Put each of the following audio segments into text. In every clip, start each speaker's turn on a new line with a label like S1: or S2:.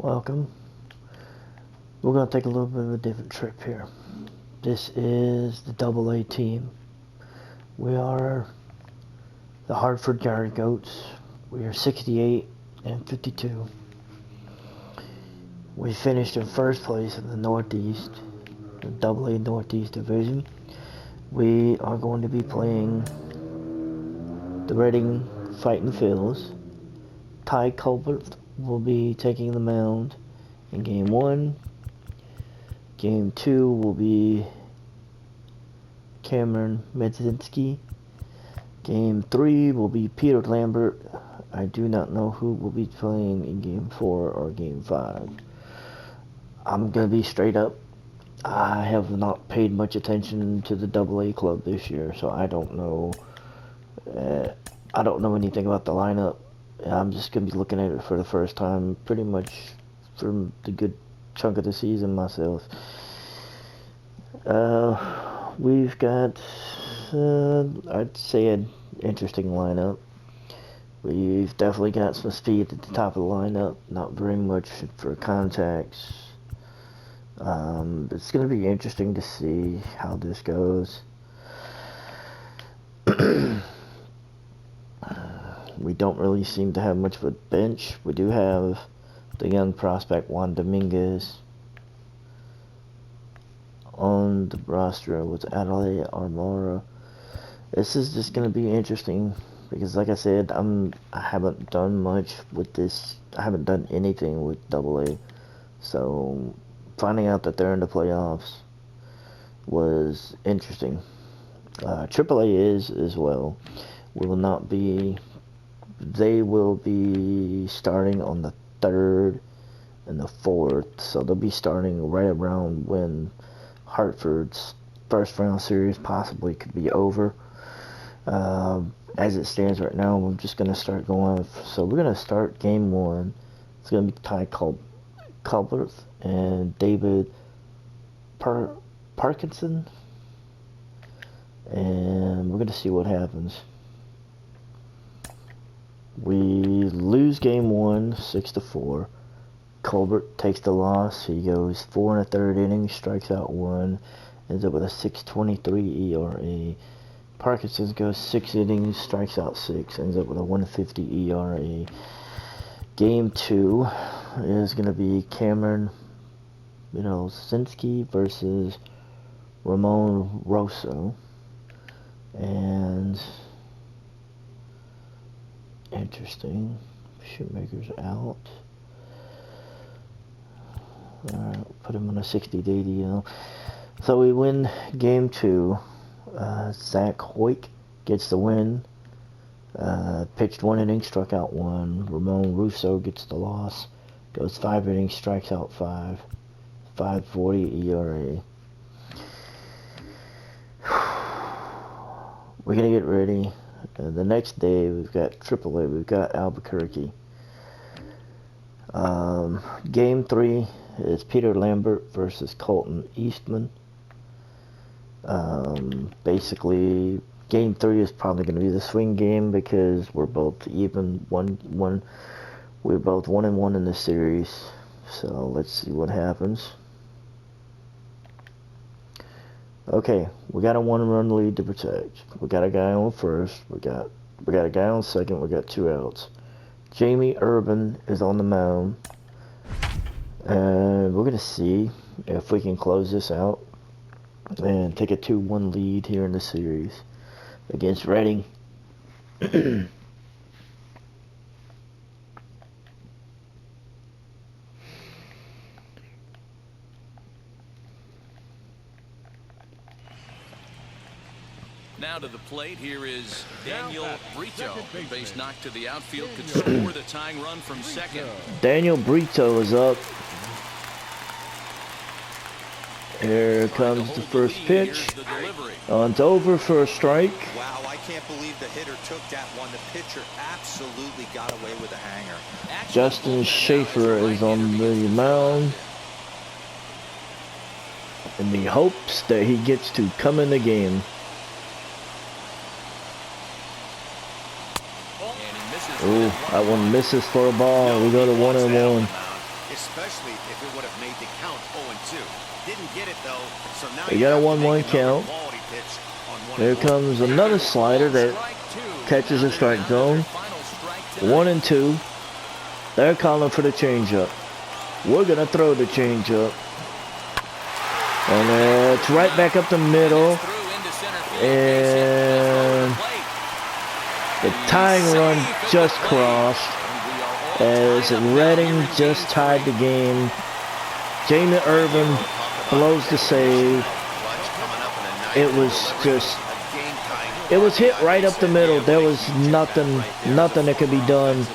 S1: Welcome. We're going to take a little bit of a different trip here. This is the AA team. We are the Hartford Guard Goats. We are 68 and 52. We finished in first place in the Northeast, the AA Northeast Division. We are going to be playing the Reading Fighting Phils. Ty Colbert will be taking the mound in Game 1. Game 2 will be Cameron Medzinski. Game 3 will be Peter Lambert. I do not know who will be playing in Game 4 or Game 5. I'm going to be straight up. I have not paid much attention to the AA club this year, so I don't know. I don't know anything about the lineup. I'm just going to be looking at it for the first time, pretty much for the good chunk of the season myself. We've got, I'd say, an interesting lineup. We've definitely got some speed at the top of the lineup, not very much for contacts. It's going to be interesting to see how this goes. We don't really seem to have much of a bench. We do have the young prospect Juan Dominguez on the roster with Adelaide Armora. This is just going to be interesting because, like I said, I haven't done much with this. I haven't done anything with AA. So finding out that they're in the playoffs was interesting. AAA is as well. They will be starting on the 3rd and the 4th, so they'll be starting right around when Hartford's first round series possibly could be over. As it stands right now, we're just going to start going. So we're going to start Game 1. It's going to be Ty Colbert and David Parkinson, and we're going to see what happens. We lose Game 1, 6-4. Colbert takes the loss. He goes 4 1/3 innings, strikes out 1, ends up with a 6.23 ERA. Parkinson goes 6 innings, strikes out 6, ends up with a 1.50 ERA. Game 2 is going to be Cameron Medzinski versus Ramon Rosso. And interesting. Shoemaker's out. Alright, put him on a 60-day deal. So we win Game 2. Zach Hoyk gets the win. Pitched 1 inning, struck out 1. Ramon Russo gets the loss. Goes 5 innings, strikes out 5. 5.40 ERA. We're going to get ready. The next day, we've got AAA. We've got Albuquerque. Game 3 is Peter Lambert versus Colton Eastman. Basically, Game 3 is probably going to be the swing game because we're both even. We're both 1-1 in this series. So let's see what happens. Okay, we got a 1-run lead to protect. We got a guy on first. We got a guy on second. We got 2 outs. Jamie Urban is on the mound, and we're gonna see if we can close this out and take a 2-1 lead here in the series against Reading.
S2: Now to the plate, here is Daniel Brito. The base knocked to the outfield could score the tying run from second.
S1: Daniel Brito is up. Here comes the first pitch. It's over for a strike.
S3: Wow, I can't believe the hitter took that one. The pitcher absolutely got away with a hanger.
S1: Justin Schaefer is on the mound in the hopes that he gets to come in the game. Oh, that one misses for a ball. We go to 1-1.
S4: especially if it would have made the count 0-2. Didn't get it though, so now
S1: We
S4: you
S1: got a
S4: have to
S1: 1-1
S4: make another
S1: count.
S4: quality pitch on 1
S1: Here
S4: and 1.
S1: comes another slider that catches a strike zone. 1-2. They're calling for the changeup. We're gonna throw the changeup, and it's right back up the middle. And the tying run just crossed as Redding just tied the game. Jamie Urban blows the save. It was hit right up the middle. There was nothing that could be done.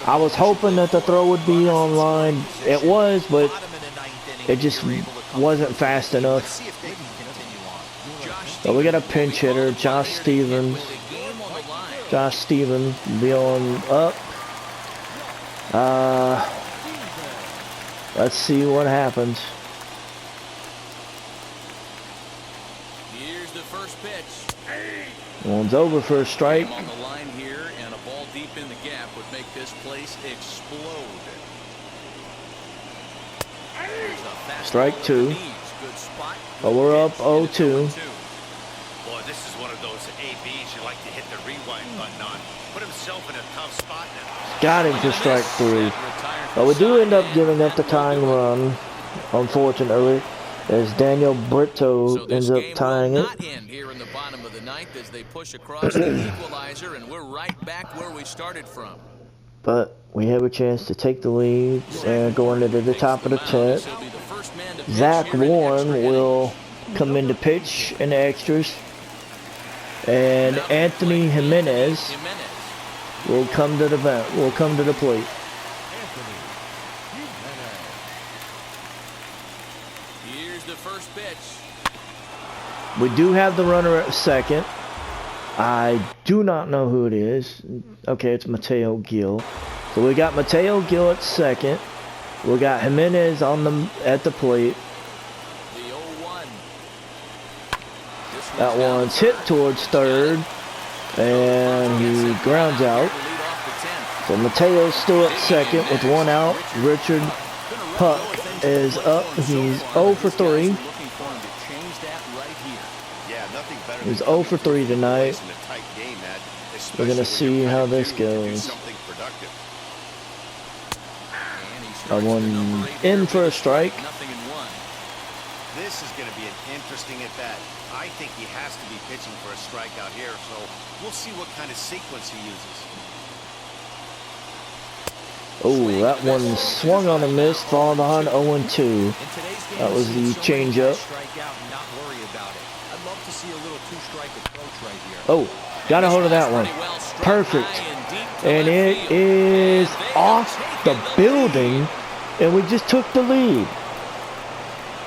S1: I was hoping that the throw would be online. It was, but it just wasn't fast enough. So we got a pinch hitter, Josh Stevens. Josh Stevens will be on up. Let's see what happens.
S2: Here's the first pitch.
S1: One's over for a strike.
S2: On the line here, and a ball deep in the gap would make this place explode.
S1: Strike two.
S2: Good spot.
S1: But we're up 0-2.
S4: Boy, this is one of those ABs you like to hit the rewind button on. Put himself in a tough spot now.
S1: Got him for strike three. But we do end up giving up the tying run, unfortunately, as Daniel Brito ends up tying it.
S2: Here in the bottom of the ninth as they push across the equalizer, and we're right back where we started from.
S1: But we have a chance to take the lead and going into the top of the 10th. Zach Warren will come in to pitch in the extras. And Anthony Jimenez will come to the plate.
S2: Here's the first pitch.
S1: We do have the runner at second. I do not know who it is. Okay, it's Mateo Gil. So we got Mateo Gil at second. We got Jimenez at the plate.
S2: The 0-1.
S1: That one's hit towards third, and he grounds out. So Mateo's still at second with one out. Richard Puck is up. He's 0 for 3. He's 0 for 3 tonight. We're going to see how this goes. That one in for a strike.
S4: This is going to be an interesting at bat. I think he has to be pitching for a strikeout here, so we'll see what kind of sequence he uses.
S1: Oh, that one swung on a miss, falling behind 0-2. That was the changeup. Oh, got a hold of that one. Perfect. And it is off the building, and we just took the lead.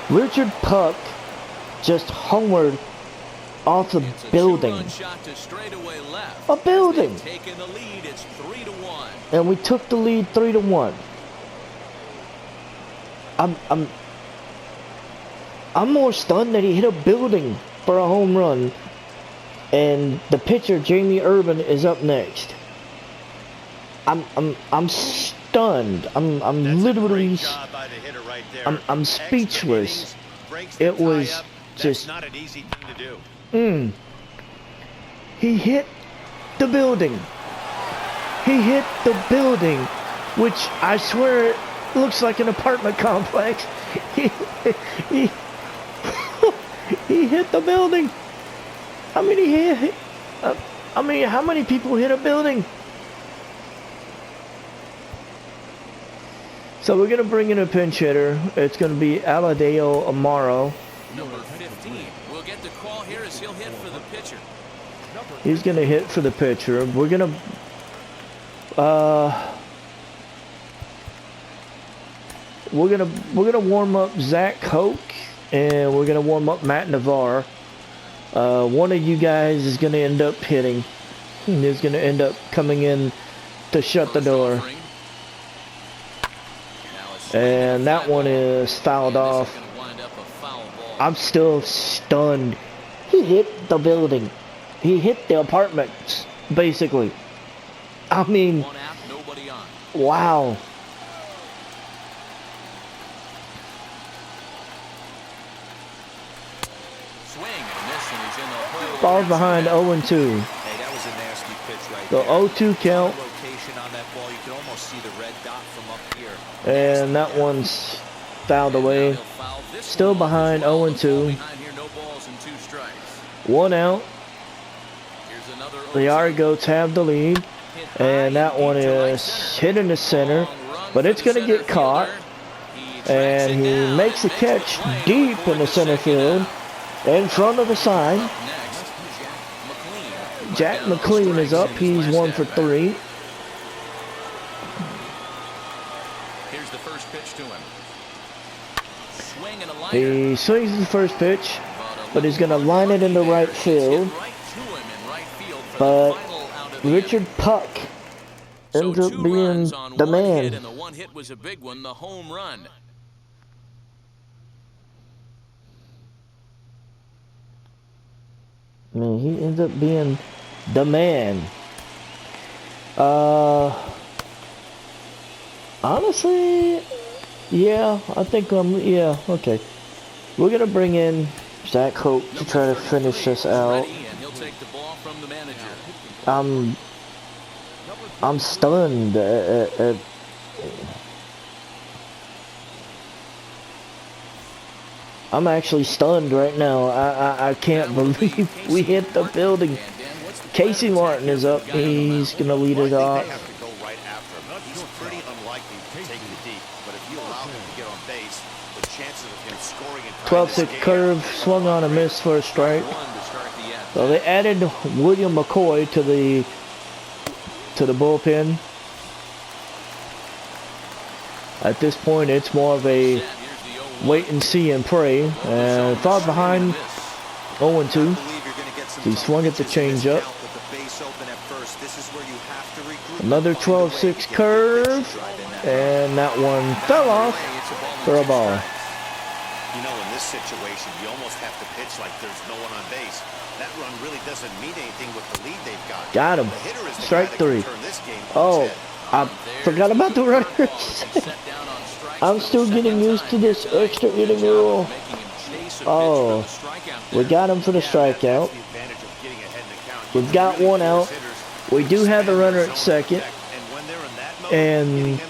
S1: Richard Puck just homered off the building. A building. And we took the lead 3-1. I'm more stunned that he hit a building for a home run, and the pitcher Jamie Urban is up next. I'm stunned. I'm literally I'm speechless. It was just
S4: not an easy thing to do.
S1: He hit the building. He hit the building, which I swear looks like an apartment complex. He hit the building. How many people hit a building? So we're going to bring in a pinch hitter. It's going to be Aladeo Amaro.
S2: Number 15 will get the call here as he'll hit for the pitcher.
S1: He's going to hit for the pitcher. We're going to warm up Zach Koch, and we're going to warm up Matt Navarre. One of you guys is going to end up hitting. He's going to end up coming in to shut the door. And that one is fouled off. I'm still stunned. He hit the building. He hit the apartments, basically. I mean, wow.
S2: swing and a miss, and he's in the hole.
S1: Ball's behind 0-2.
S3: Hey, that was a nasty pitch right
S1: The
S3: there.
S1: 0-2 count.
S3: Rotation on that ball. You can almost see the red dot from up here.
S1: And that one's fouled away. Still behind 0-2. One out. The Argots have the lead. And that one is hit in the center. But it's going to get caught. And he makes a catch deep in the center field. In front of the sign. Jack McLean is up. He's 1 for 3.
S2: Here's the first pitch to him. Swing and a liner.
S1: He swings the first pitch, but he's going to line it into right field. But Richard Puck ends up being the man.
S2: And the one hit was a big one, the home run.
S1: I mean, he ends up being the man. Honestly, yeah, I think yeah, okay. We're gonna bring in Zach Hope to try to finish this out. I'm stunned at I'm actually stunned right now. I can't believe we hit the building. Casey Martin is up. He's gonna lead it off.
S4: He's pretty unlikely to take the deep, but if you allow him to get on base, the chances of him scoring in
S1: 12-6 curve, swung on a miss for a strike. So they added William McCoy to the bullpen. At this point, it's more of a wait and see and pray. And thought behind 0-2. He swung at the changeup. Another 12-6 curve. And that one fell off for a ball.
S4: You know, in this situation, you almost have to pitch like there's no one on base. That run really doesn't mean anything with the lead they've got.
S1: Got him. Strike 3. Oh, I forgot about the runners. I'm still getting used to this extra inning rule. Oh, we got him for the strikeout. We've got one out. We do have a runner at second. And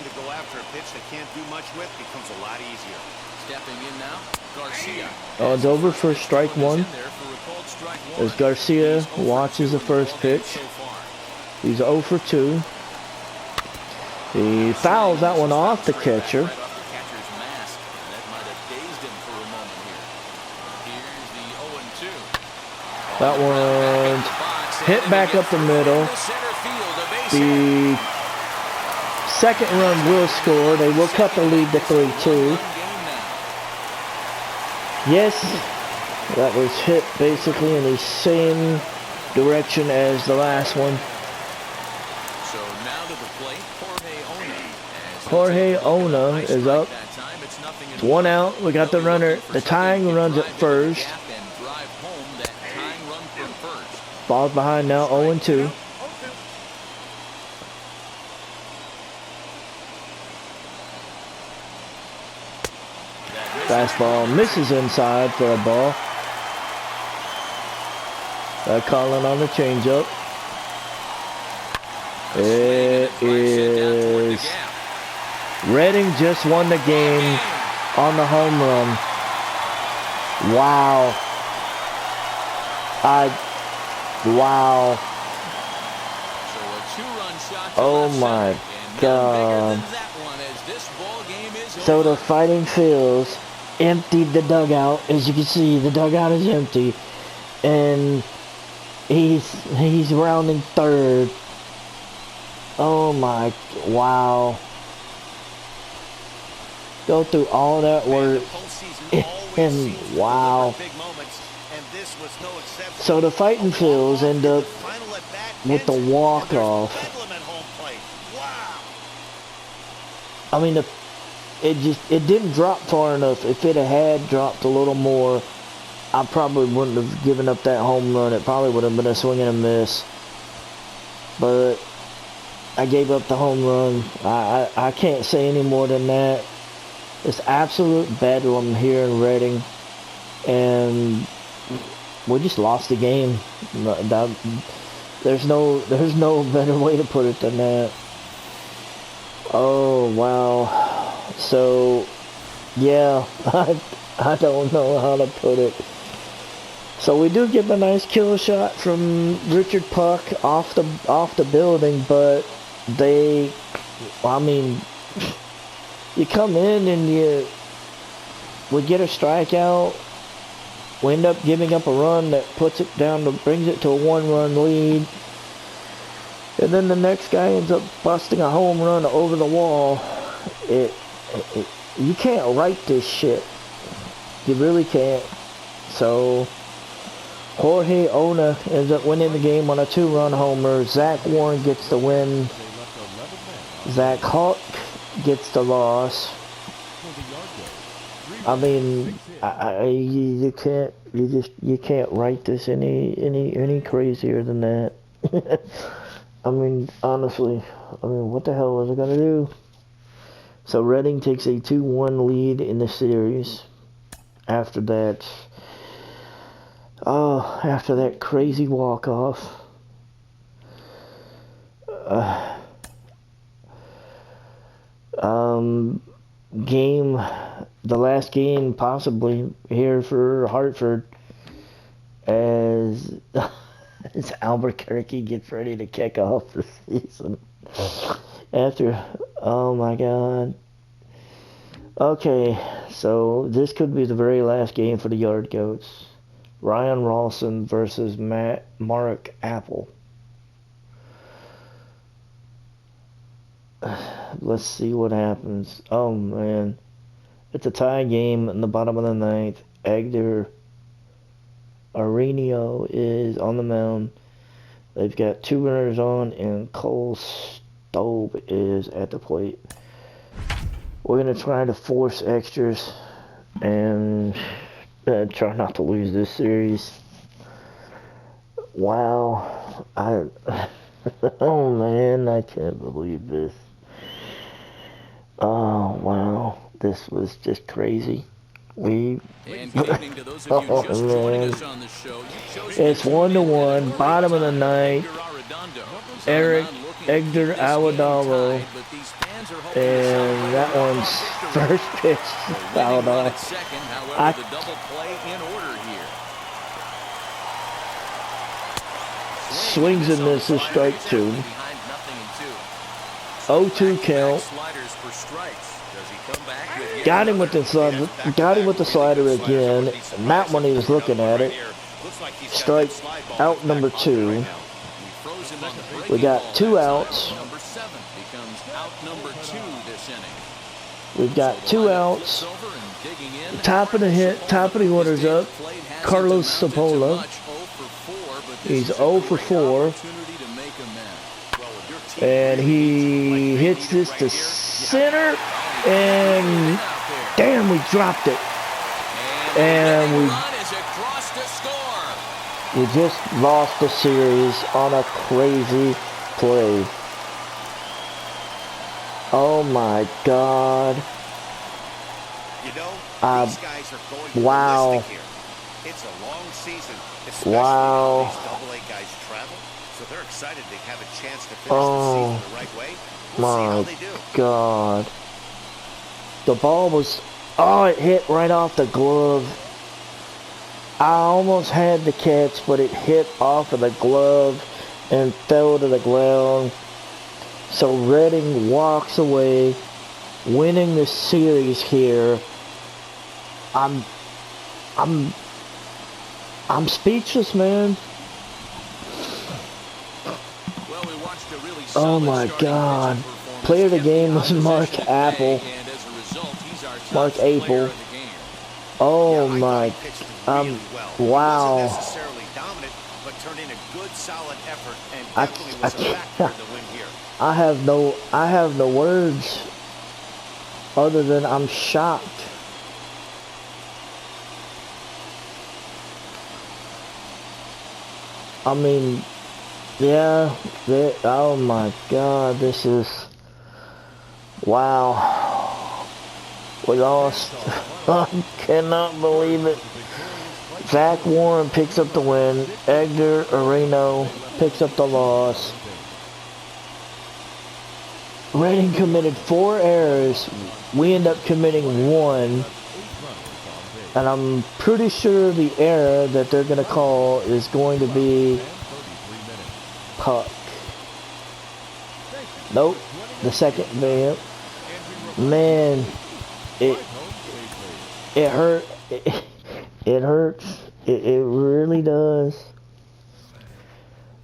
S1: oh, it's over for strike 1. As Garcia watches the first pitch. He's 0 for 2. He fouls that one off the catcher. That one's hit back up the middle. The second run will score. They will cut the lead to 3-2. Yes, that was hit basically in the same direction as the last one.
S2: So now to the plate,
S1: Jorge Ona is up. It's 1 out. We got the runner. The tying runs at first. Ball's behind now, 0-2. Fastball misses inside for a ball. Calling on the changeup. It is. Redding just won the game on the home run. Wow. Wow. Oh my God. So the Fighting Phils emptied the dugout. As you can see, the dugout is empty. And he's rounding third. Oh my, wow. Go through all that work. And wow. So the Fighting Phils end up with the walk-off. I mean, it didn't drop far enough. If it had dropped a little more, I probably wouldn't have given up that home run. It probably would have been a swing and a miss. But I gave up the home run. I can't say any more than that. It's absolute bedlam here in Redding. And we just lost the game. There's no better way to put it than that. Oh wow. So yeah, I don't know how to put it. So we do get a nice kill shot from Richard Puck off the building, but I mean, you come in and we get a strikeout. We end up giving up a run that puts it down brings it to a 1-run lead. And then the next guy ends up busting a home run over the wall. You can't write this shit. You really can't. So Jorge Ona ends up winning the game on a 2-run homer. Zach Warren gets the win. Zach Hawk gets the loss. I mean, you can't write this any crazier than that. I mean, honestly, what the hell was I gonna do? So Reading takes a 2-1 lead in the series. After that crazy walk-off. The last game possibly here for Hartford as Albuquerque gets ready to kick off the season. Oh my God. Okay, so this could be the very last game for the Yard Goats. Ryan Rawson versus Mark Apple. Let's see what happens. Oh man. It's a tie game in the bottom of the ninth. Edgar Arenio is on the mound. They've got 2 runners on, and Cole Stobe is at the plate. We're going to try to force extras and try not to lose this series. Wow. Oh man, I can't believe this. Oh wow. This was just crazy.
S2: And good evening to those of you just joining us on the show.
S1: It's 1-1, bottom of the ninth. Eric Edgar Awadalo, and that one's first pitch fouled off. Swings and misses, strike 2. 0-2 count. Got him with the slider again. Not when he was looking at it. Strike out number 2. We got 2 outs. We've got 2 outs. Top of the order's up. Carlos Sapola. He's 0 for 4. And he hits this to center. And damn, we dropped it. And we just lost the series on a crazy play. Oh my God.
S4: You know, these guys are going
S1: wow.
S4: here. It's a long season, especially
S1: wow.
S4: these AA guys travel, so they're excited they have a chance to finish the season the right way. We'll see how they do.
S1: God. The ball was, it hit right off the glove. I almost had the catch, but it hit off of the glove and fell to the ground. So Reading walks away, winning the series here. I'm speechless, man.
S2: Well, we watched a really
S1: oh my God. Player of the game was Mark Apple. Mark Apple. Oh my. Wow. I have no words other than I'm shocked. I mean, yeah, oh my God, this is, wow, we lost. I cannot believe it. Zach Warren picks up the win. Edgar Areno picks up the loss. Redding committed 4 errors. We end up committing 1. And I'm pretty sure the error that they're going to call is going to be puck. Nope. The second man. Man, it hurt. It hurts. It really does.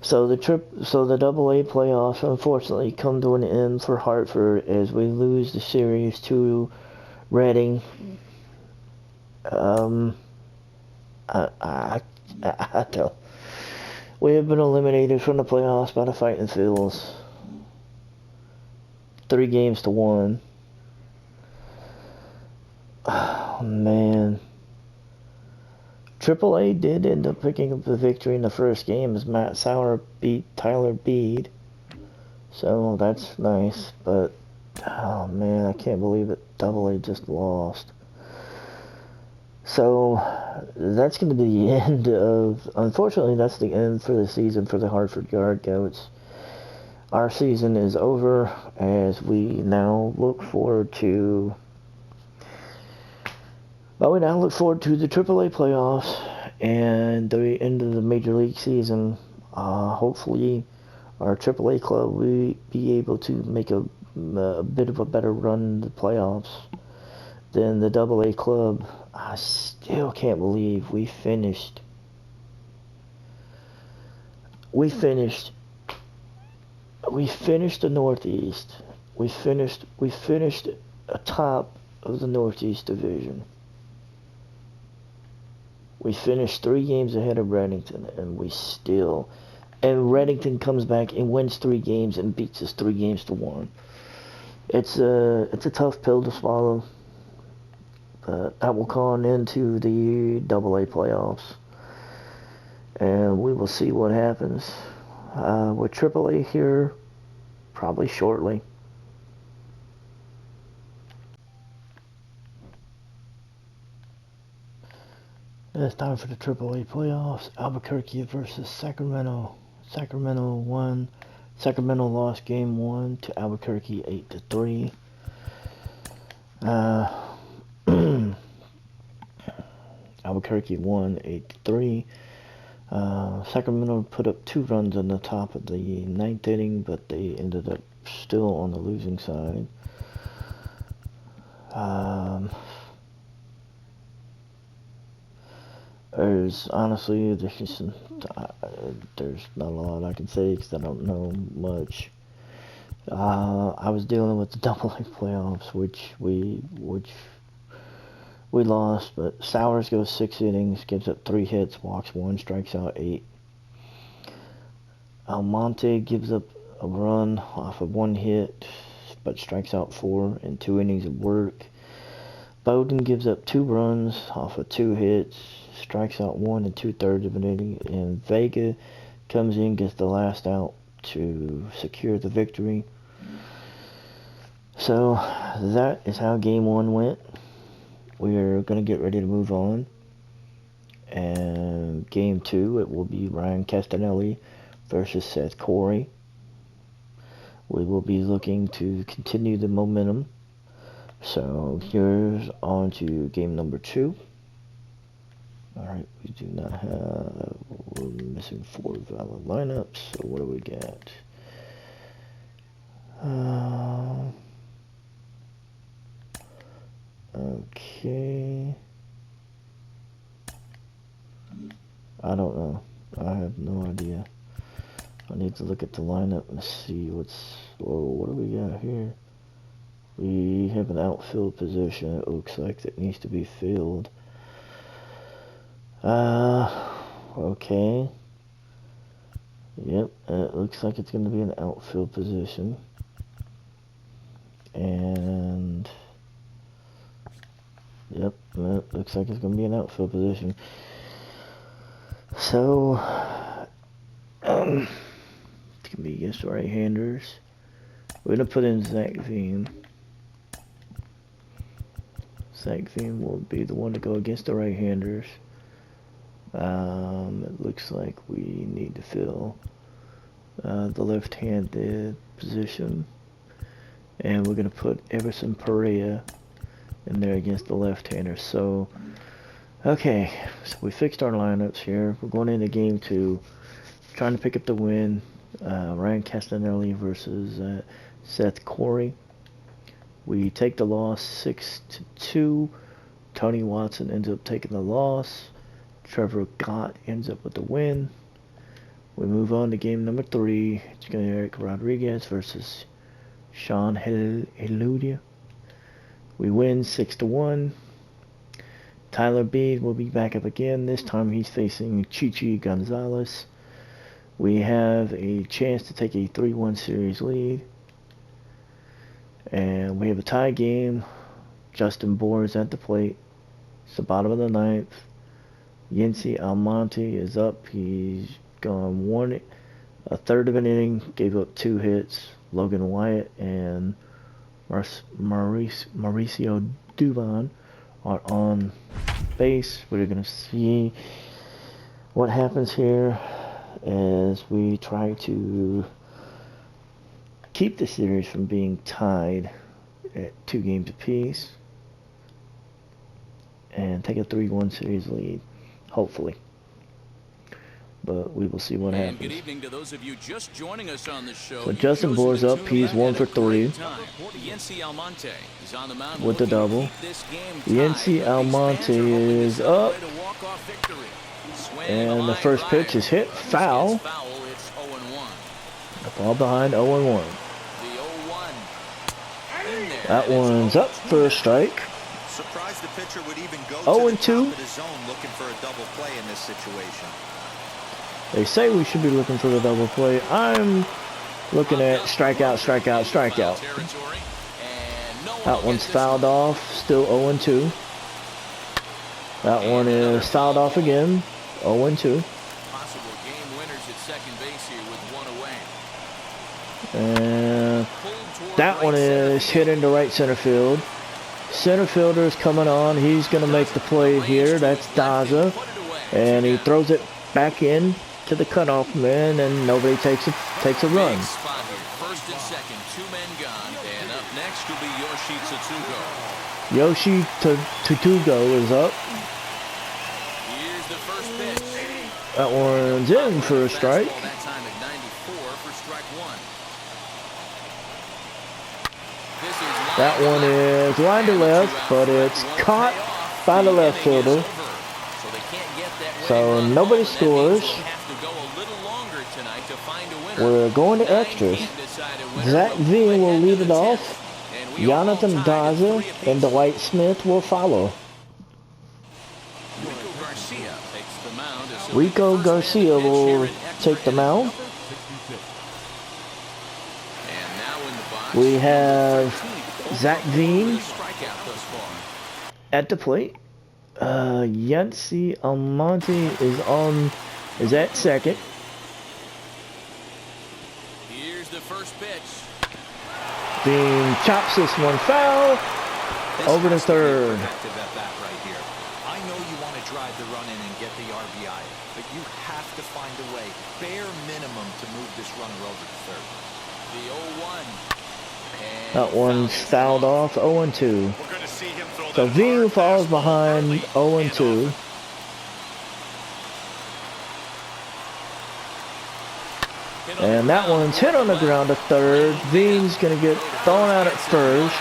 S1: So the Double A playoffs unfortunately come to an end for Hartford as we lose the series to Reading. I don't. We have been eliminated from the playoffs by the Fighting Phils. 3-1. Oh man. Triple A did end up picking up the victory in the first game as Matt Sauer beat Tyler Bede. So that's nice, but oh man, I can't believe it. Double A just lost. So that's going to be the end of, unfortunately, that's the end for the season for the Hartford Yard Goats. Our season is over as we now look forward to, the AAA playoffs and the end of the Major League season. Hopefully our AAA club will be able to make a bit of a better run in the playoffs than the AA club. I still can't believe we finished the Northeast. We finished atop of the Northeast Division. We finished 3 games ahead of Reddington, and Reddington comes back and wins 3 games and beats us 3-1. It's a tough pill to swallow. But that will come on into the AA playoffs, and we will see what happens with AAA here probably shortly. It's time for the AAA playoffs. Albuquerque versus Sacramento. Sacramento won. Sacramento lost game 1 to Albuquerque 8-3. Albuquerque won 8-3. Sacramento put up 2 runs on the top of the 9th inning, but they ended up still on the losing side. There's not a lot I can say because I don't know much. I was dealing with the AA playoffs, which we lost, but Sowers goes 6 innings, gives up 3 hits, walks 1, strikes out 8. Almonte gives up a run off of 1 hit, but strikes out 4 in 2 innings of work. Bowden gives up 2 runs off of 2 hits, strikes out 1 in 2/3 of an inning, and Vega comes in, gets the last out to secure the victory. So that is how game 1 went. We're going to get ready to move on. And game 2, it will be Ryan Castanelli versus Seth Corey. We will be looking to continue the momentum. So here's on to game number 2. Alright, we do not have, we're missing 4 valid lineups. So what do we got? Okay. I don't know. I have no idea. I need to look at the lineup and see what do we got here? We have an outfield position, it looks like, that needs to be filled. Okay. Yep, it looks like it's going to be an outfield position. And yep, it looks like it's going to be an outfield position. So, it's going to be against the right-handers. We're going to put in Zach Veem. Zach Veem will be the one to go against the right-handers. It looks like we need to fill the left-handed position, and we're going to put Everson Perea in there against the left-hander. So, okay, so we fixed our lineups here. We're going into game 2, trying to pick up the win. Ryan Castanelli versus Seth Corey. We take the loss 6-2. Tony Watson ends up taking the loss. Trevor Gott ends up with the win. We move on to game number 3. It's going to be Eric Rodriguez versus Sean Heludia. We win 6-1. Tyler Bede will be back up again. This time he's facing Chichi Gonzalez. We have a chance to take a 3-1 series lead. And we have a tie game. Justin Bohr is at the plate. It's the bottom of the 9th. Yency Almonte is up. He's gone a third of an inning, gave up 2 hits. Logan Wyatt and Mauricio Dubon are on base. We're going to see what happens here as we try to keep the series from being tied at 2 games apiece and take a 3-1 series lead, hopefully. But we will see what happens.
S2: Good evening to those of you just joining us on the show.
S1: So Justin Bohr's up. He's 1 for 3
S2: Yency Almonte is on the mound
S1: with the double. Yency Almonte is up. And the first pitch is hit foul. The ball behind 0-1. That one's up for a strike.
S3: Surprised the pitcher would even go
S1: 0-2.
S3: to the top of the zone looking for a double play in this situation.
S1: They say we should be looking for the double play. I'm looking at strikeout, strikeout, strikeout. That one's fouled off. Still 0-2. That one is fouled off again. 0-2.
S2: Possible game winners at second base here with 1 away.
S1: And that one is hit into right center field. Center fielder is coming on. He's going to make the play here. That's Daza. And he throws it back in to the cutoff man, and nobody takes a run.
S2: First and second, 2 men gone. And up next will be Yoshi Tsutsugo.
S1: Yoshi Tsutsugo is up.
S2: Here's the first pitch.
S1: That one's in for a strike.
S2: That time at 94 for strike 1.
S1: That one is line to left, but it's caught by the left fielder. So nobody scores. We're going to extras. Zach V will lead it off. Jonathan Daza and Dwight Smith will follow. Rico Garcia will take the mound. We have Zach Veen at the plate. Yency Almonte is at second.
S2: Here's the first pitch.
S1: Veen chops this one foul. Over to third.
S3: I know you want to drive the run in and get the RBI, but you have to find a way, bare minimum, to move this runner over to third.
S2: The 0-1.
S1: That one's fouled off. 0-2. So Veen falls behind 0-2. And that one's hit on the ground to third. Veen's going to get thrown out at first.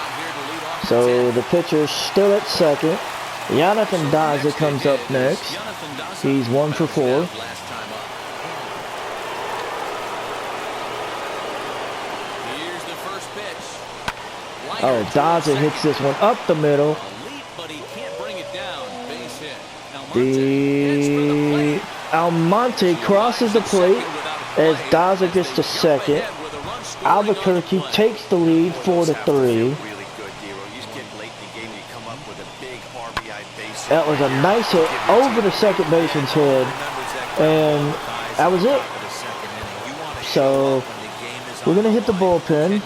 S1: So the pitcher's still at second. Jonathan Daza comes up next. He's 1 for 4. Oh, Daza hits this one up the middle. The Almonte crosses the plate as Daza gets to second. Albuquerque takes the lead 4-3. That was a nice hit over the second baseman's head, and that was it. So we're going to hit the bullpen.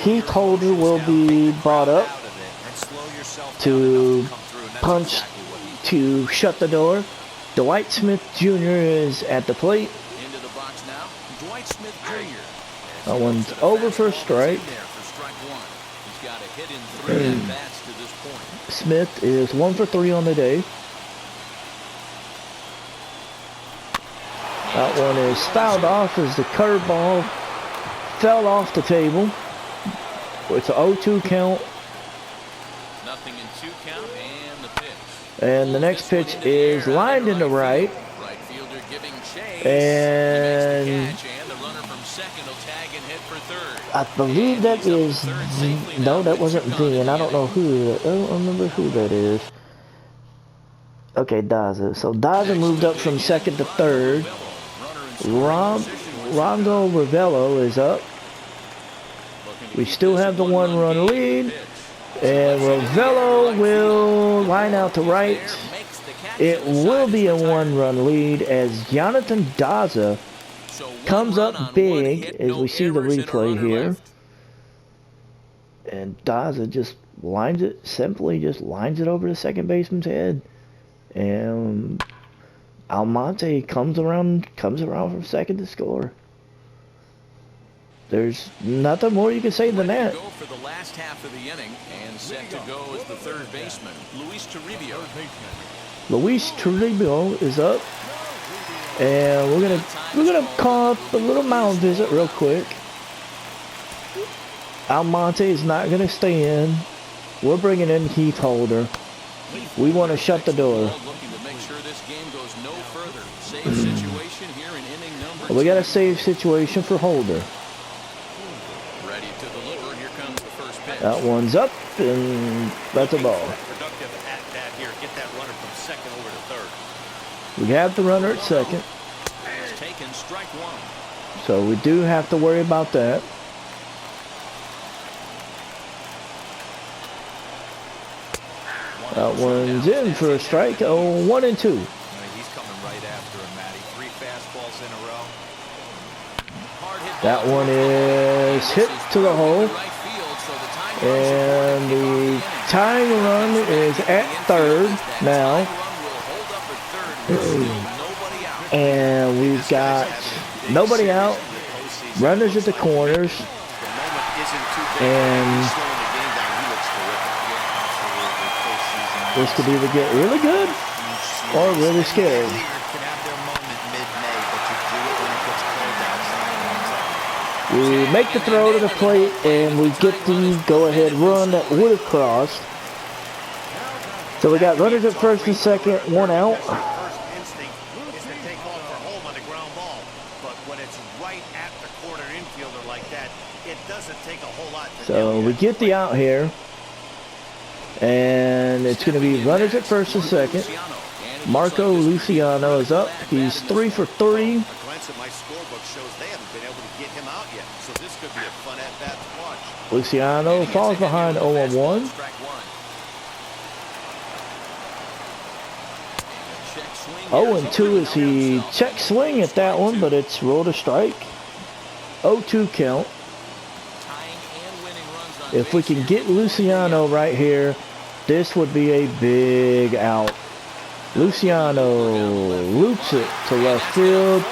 S1: Heath Holder will be brought up to punch to shut the door. Dwight Smith Jr. is at the plate.
S2: Into the box now, Dwight Smith Jr.
S1: That one's over for a strike.
S2: He's got a hit in 3 at-bats to this point.
S1: Smith is 1 for 3 on the day. That one is fouled off as the curveball fell off the table. It's an 0-2 count.
S2: Nothing in 2 count and the pitch.
S1: And the next pitch is lined into right.
S2: Right fielder giving chase.
S1: And
S2: He makes the catch, and the runner from second will tag and hit for third.
S1: I believe that is, no, that wasn't V, and I don't know who, I don't remember who that is. Okay, Daza. So Daza moved up from second to third. Rongo Ravello is up. We still have the 1-run lead. And Ravello will line out to right. It will be a 1-run lead as Jonathan Daza comes up big as we see the replay here. And Daza just lines it, simply just lines it over the second baseman's head. And Almonte comes around from second to score. There's nothing more you can say than that.
S2: Go for the last half of the inning and set to go as the third baseman, Luis Toribio.
S1: Luis Toribio is up, and we're gonna call up a little mound visit real quick. Almonte is not gonna stay in. We're bringing in Heath Holder. We want to shut the door.
S2: Looking to make sure this game goes no further. Save situation here in inning number 2.
S1: We got a save situation for Holder.
S2: Ready to deliver. Here comes the first pitch.
S1: That one's up, and that's a ball.
S4: Productive at bat here. Get that runner from second over to third.
S1: We have the runner at second,
S2: Has taken strike 1.
S1: so we do have to worry about that. That one's in for a strike. Oh, 1 and 2.
S3: He's coming right after him, Matty. 3 fastballs in a row.
S1: That one is hit to the hole. And the tying run is at third now. And we've got nobody out. Runners at the corners. And this could either get really good or really scary. We make the throw to the plate, and we get the go-ahead run that would have crossed. So we got runners at first and second, 1 out.
S4: First instinct is to take off for home on the ground ball. But when it's right at the corner infielder like that, it doesn't take a whole lot to
S1: So we get the out here. And it's going to be runners at first and second. Marco Luciano is up. He's 3 for 3.
S4: A glance at my scorebook shows they haven't been able to get him out yet. So this could be a fun at-bat to watch.
S1: Luciano falls behind 0-1. 0-2 as he check swing at that one, but it's rolled a strike. 0-2 count. If we can get Luciano right here, this would be a big out. Luciano loops it to left field,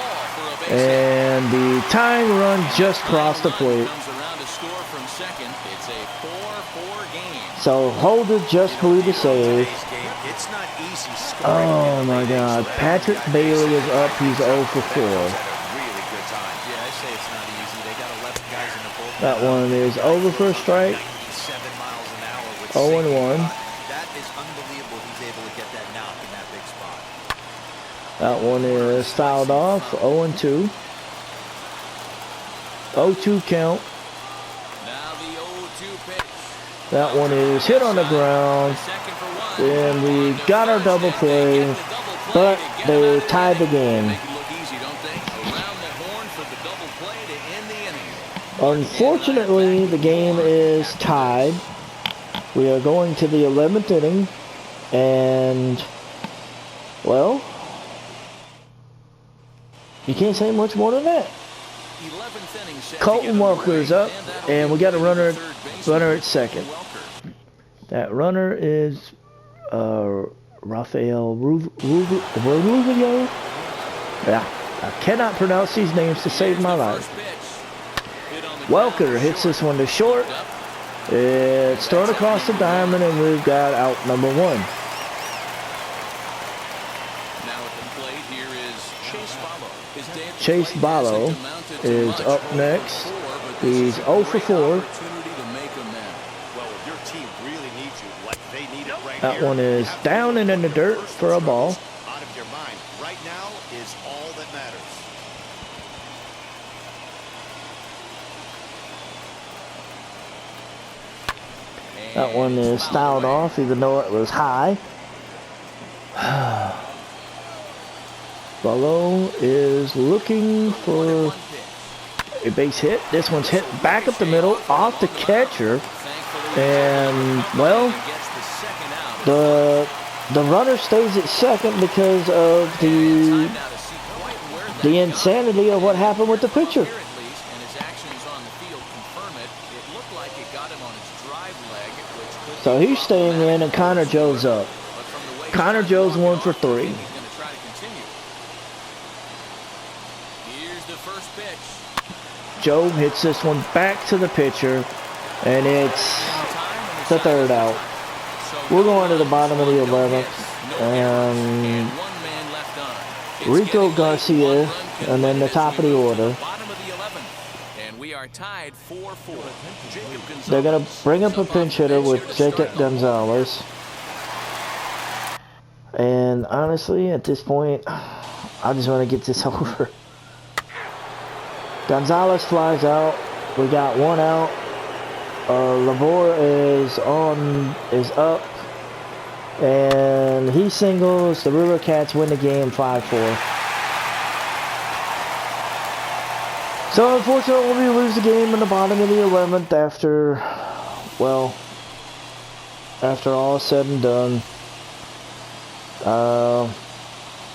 S1: and the tying run just crossed the plate. So Holder just blew the save. Oh my God, Patrick Bailey is up. He's 0 for 4. That one is over for a strike. 0-1. That one is fouled off. 0-2. 0-2 count. That one is hit on the ground. And we got our double play, but they tied the game. Unfortunately, the game is tied. We are going to the 11th inning, and, well, you can't say much more than that. Colton Walker's up, and we got a runner at second. That runner is Rafael Rubio. Yeah, I cannot pronounce these names to save my life. Welker hits this one to short. It's thrown across the diamond, and we've got out number 1.
S2: Now at the plate here is Chase Ballo.
S1: Chase Ballo is up next. He's 0 for 4. That one is down and in the dirt for a ball.
S4: Out of your mind. Right now is all that matters.
S1: That one is fouled off, even though it was high. Ballo is looking for a base hit. This one's hit back up the middle, off the catcher. And, well, the runner stays at second because of the insanity of what happened with the pitcher. So he's staying in, and Connor Joe's up. Connor Joe's 1 for 3. Joe hits this one back to the pitcher, and it's the 3rd out. We're going to the bottom of the 11th, and Rico Garcia, and then the top of the order. They're going to bring up a pinch hitter with Jacob Gonzalez. And honestly, at this point, I just want to get this over. Gonzalez flies out. We got 1 out. Labor is up. And he singles. The River Cats win the game 5-4. So unfortunately, we lose the game in the bottom of the 11th after all is said and done.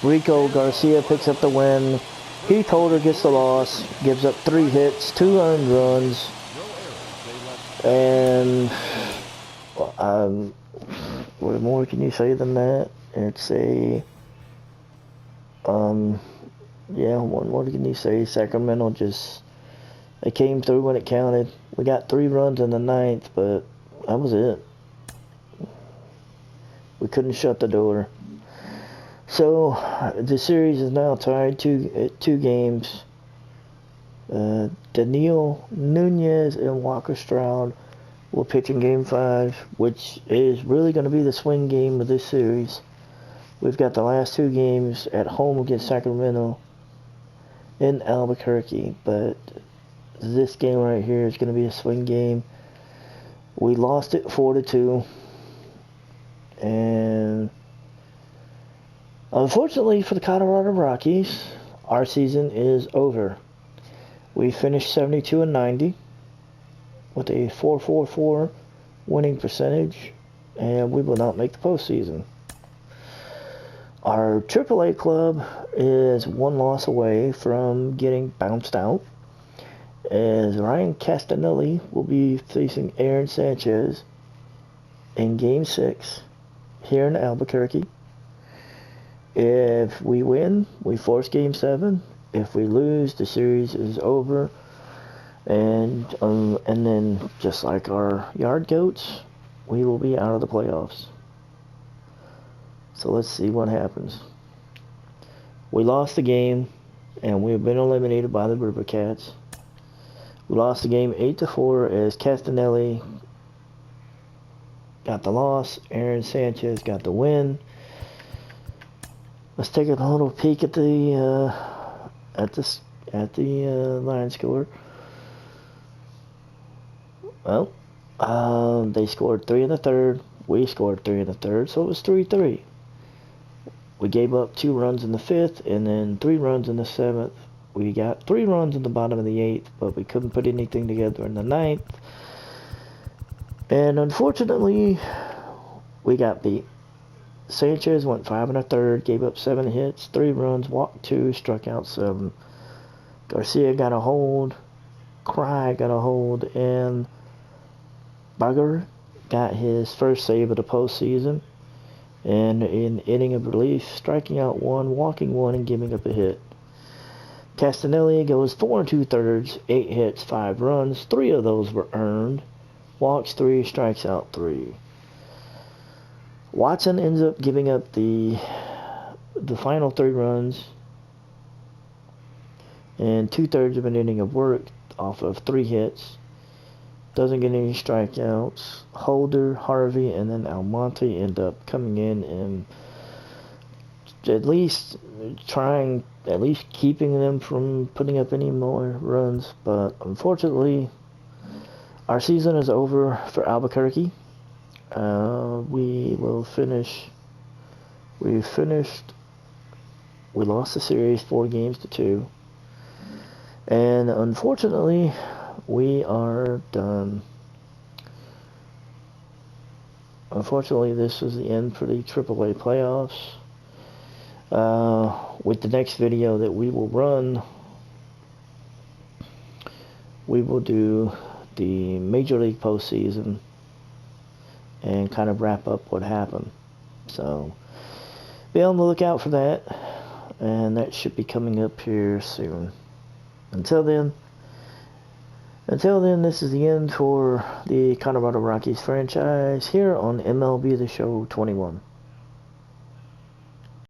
S1: Rico Garcia picks up the win. Heath Holder gets the loss, gives up 3 hits, 2 earned runs, and what more can you say than that? It's what can you say? Sacramento they came through when it counted. We got 3 runs in the 9th, but that was it. We couldn't shut the door. So the series is now tied 2 games. Daniel Nunez and Walker Stroud will pitch in Game 5, which is really going to be the swing game of this series. We've got the last 2 games at home against Sacramento in Albuquerque, but this game right here is going to be a swing game. We lost it 4-2, and unfortunately for the Colorado Rockies, our season is over. We finished 72-90 with a .444 winning percentage, and we will not make the postseason. Our AAA club is 1 loss away from getting bounced out, as Ryan Castanelli will be facing Aaron Sanchez in Game 6 here in Albuquerque. If we win, we force Game 7. If we lose, the series is over. And then, just like our yard goats, we will be out of the playoffs. So let's see what happens. We lost the game, and we have been eliminated by the River Cats. We lost the game 8-4 as Castanelli got the loss. Aaron Sanchez got the win. Let's take a little peek at the line score. Well, they scored 3 in the 3rd. We scored 3 in the 3rd, so it was 3-3. We gave up 2 runs in the 5th and then 3 runs in the 7th. We got 3 runs in the bottom of the 8th, but we couldn't put anything together in the 9th. And unfortunately, we got beat. Sanchez went 5 1/3, gave up 7 hits, 3 runs, walked 2, struck out 7. Garcia got a hold, Cry got a hold, and Bugger got his first save of the postseason. And in inning of relief, striking out 1, walking 1, and giving up a hit. Castanelli goes 4 2/3, 8 hits, 5 runs. 3 of those were earned. Walks 3, strikes out 3. Watson ends up giving up the final 3 runs and 2/3 of an inning of work off of 3 hits. Doesn't get any strikeouts. Holder, Harvey, and then Almonte end up coming in and at least keeping them from putting up any more runs. But unfortunately, our season is over for Albuquerque. We lost the series 4-2. And unfortunately, we are done. Unfortunately, this is the end for the AAA playoffs. With the next video that we will run, we will do the Major League postseason and kind of wrap up what happened. So be on the lookout for that, and that should be coming up here soon. Until then, this is the end for the Colorado Rockies franchise here on MLB The Show 21.